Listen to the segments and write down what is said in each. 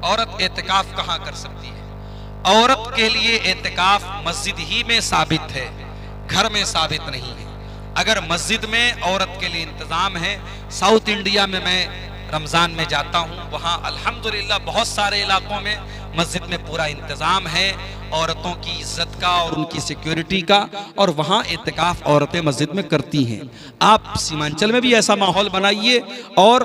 औरत एतिकाफ कहाँ कर सकती है? औरत के लिए एतिकाफ मस्जिद ही में साबित है, घर में साबित नहीं है। अगर मस्जिद में औरत के लिए इंतजाम है, साउथ इंडिया में मैं रमजान में जाता हूँ, वहाँ अल्हम्दुलिल्लाह बहुत सारे इलाकों में मस्जिद में पूरा इंतजाम है औरतों की इज्जत का और उनकी सिक्योरिटी का, और वहाँ एतिकाफ औरतें मस्जिद में करती हैं। आप सीमांचल में भी ऐसा माहौल बनाइए और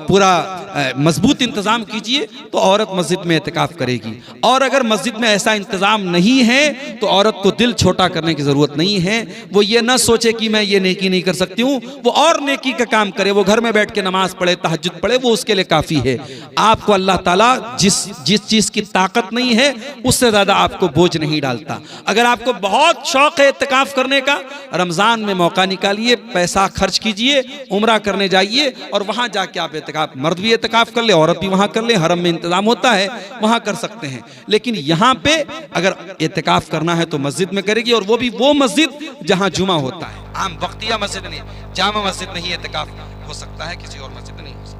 पूरा मजबूत इंतजाम कीजिए तो औरत मस्जिद में एतिकाफ करेगी। और अगर मस्जिद में ऐसा इंतजाम नहीं है तो औरत को दिल छोटा करने की जरूरत नहीं है। वो ये ना सोचे कि मैं ये नेकी नहीं कर सकती हूँ, वो और नेकी का काम करे, वो घर में बैठ के नमाज पढ़े, तहज्जुद पढ़े, वो उसके लिए काफी है। आपको अल्लाह ताला जिस चीज की ताकत नहीं है उससे ज्यादा आपको बोझ नहीं डालता। अगर आपको बहुत शौक है इत्तिकाफ करने का, रमजान में मौका निकालिए, पैसा खर्च कीजिए, उम्रा करने जाइए और वहां जाके आप इत्तिकाफ, मर्द भी इत्तिकाफ कर ले, औरत भी वहां कर ले, हरम में इंतजाम होता है, वहां कर सकते हैं। लेकिन यहाँ पे अगर इत्तिकाफ करना है तो मस्जिद में करेगी, और वो भी वो मस्जिद जहां जुमा होता है। आम वक्तिया मस्जिद नहीं, जामा मस्जिद नहीं इत्तिकाफ हो सकता है, किसी और मस्जिद में नहीं हो सकता।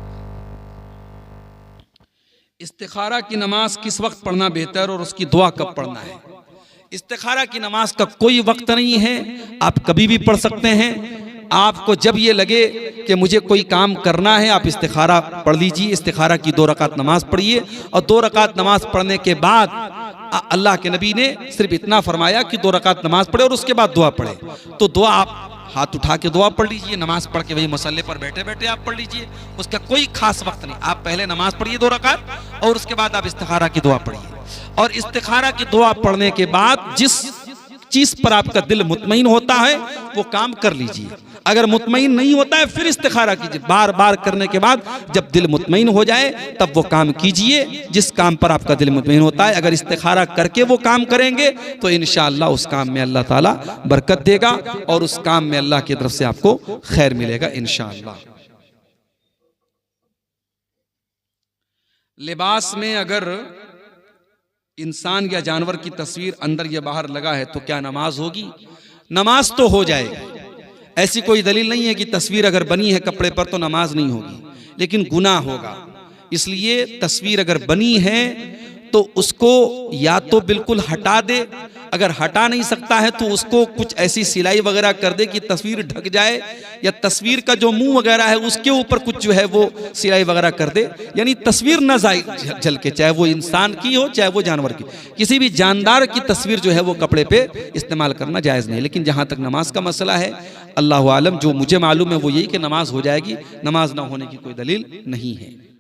इस्तिखारा की नमाज किस वक्त पढ़ना बेहतर और उसकी दुआ कब पढ़ना है? इस्तिखारा की नमाज का कोई वक्त नहीं है, आप कभी भी पढ़ सकते हैं। आपको जब ये लगे कि मुझे कोई काम करना है, आप इस्तिखारा पढ़ लीजिए, इस्तिखारा की 2 रकात नमाज पढ़िए, और 2 रकात नमाज पढ़ने के बाद अल्लाह के नबी ने सिर्फ इतना फरमाया कि 2 रकात नमाज पढ़े और उसके बाद दुआ पढ़े। तो दुआ आप हाथ उठा के दुआ पढ़ लीजिए, नमाज पढ़ के वही मसल्ले पर बैठे बैठे आप पढ़ लीजिए, उसका कोई खास वक्त नहीं। आप पहले नमाज पढ़िए 2 रकात और उसके बाद आप इस्तिखारा की दुआ पढ़िए। और इस्तिखारा की दुआ पढ़ने के बाद जिस चीज पर आपका दिल मुतमईन होता है वो काम कर लीजिए। अगर मुतमईन नहीं होता है फिर इस्तिखारा कीजिए, बार बार करने के बाद जब दिल मुतमईन हो जाए तब वो काम कीजिए जिस काम पर आपका दिल मुतमईन होता है। अगर इस्तिखारा करके वो काम करेंगे तो इंशाअल्लाह उस काम में अल्लाह ताला बरकत देगा और उस काम में अल्लाह की तरफ से आपको खैर मिलेगा इंशाअल्लाह। लिबास में अगर इंसान या जानवर की तस्वीर अंदर या बाहर लगा है तो क्या नमाज होगी? नमाज तो हो जाएगी, ऐसी कोई दलील नहीं है कि तस्वीर अगर बनी है कपड़े पर तो नमाज नहीं होगी, लेकिन गुनाह होगा। इसलिए तस्वीर अगर बनी है तो उसको या तो बिल्कुल हटा दे, अगर हटा नहीं सकता है तो उसको कुछ ऐसी सिलाई वगैरह कर दे कि तस्वीर ढक जाए, या तस्वीर का जो मुंह वगैरह है उसके ऊपर कुछ जो है वो सिलाई वगैरह कर दे, यानी तस्वीर न जाए झलके, चाहे वो इंसान की हो चाहे वो जानवर की। किसी भी जानदार की तस्वीर जो है वो कपड़े पे इस्तेमाल करना जायज़ नहीं। लेकिन जहाँ तक नमाज का मसला है, अल्लाह आलम, जो मुझे मालूम है वो यही कि नमाज हो जाएगी, नमाज ना होने की कोई दलील नहीं है।